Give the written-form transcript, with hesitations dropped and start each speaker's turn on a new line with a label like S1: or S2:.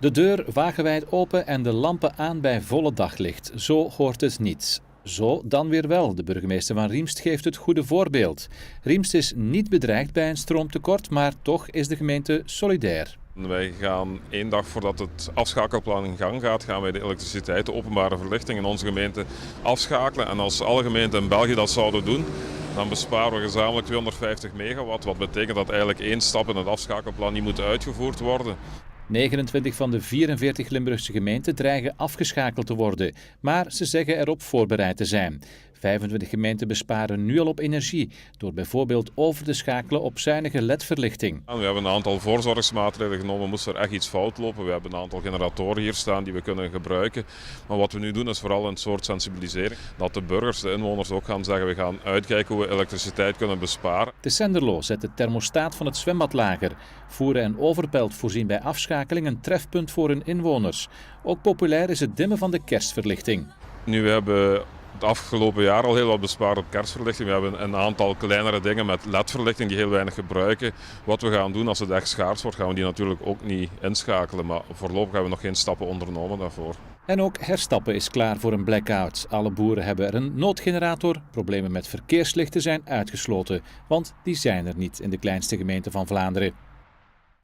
S1: De deur wagenwijd open en de lampen aan bij volle daglicht. Zo hoort het niet. Zo dan weer wel. De burgemeester van Riemst geeft het goede voorbeeld. Riemst is niet bedreigd bij een stroomtekort, maar toch is de gemeente solidair.
S2: Wij gaan 1 dag voordat het afschakelplan in gang gaat, gaan wij de elektriciteit, de openbare verlichting in onze gemeente afschakelen. En als alle gemeenten in België dat zouden doen, dan besparen we gezamenlijk 250 megawatt. Wat betekent dat eigenlijk 1 stap in het afschakelplan niet moet uitgevoerd worden.
S1: 29 van de 44 Limburgse gemeenten dreigen afgeschakeld te worden, maar ze zeggen erop voorbereid te zijn. 25 gemeenten besparen nu al op energie, door bijvoorbeeld over te schakelen op zuinige LED-verlichting.
S2: We hebben een aantal voorzorgsmaatregelen genomen, moest er echt iets fout lopen. We hebben een aantal generatoren hier staan die we kunnen gebruiken. Maar wat we nu doen is vooral een soort sensibilisering. Dat de burgers, de inwoners ook gaan zeggen, we gaan uitkijken hoe we elektriciteit kunnen besparen.
S1: De Senderlo zet de thermostaat van het zwembad lager. Voeren en overpelt voorzien bij afschakeling een trefpunt voor hun inwoners. Ook populair is het dimmen van de kerstverlichting.
S2: Nu, we hebben het afgelopen jaar al heel wat bespaard op kerstverlichting. We hebben een aantal kleinere dingen met LED-verlichting die heel weinig gebruiken. Wat we gaan doen als het echt schaars wordt, gaan we die natuurlijk ook niet inschakelen. Maar voorlopig hebben we nog geen stappen ondernomen daarvoor.
S1: En ook Herstappen is klaar voor een blackout. Alle boeren hebben er een noodgenerator. Problemen met verkeerslichten zijn uitgesloten, want die zijn er niet in de kleinste gemeente van Vlaanderen.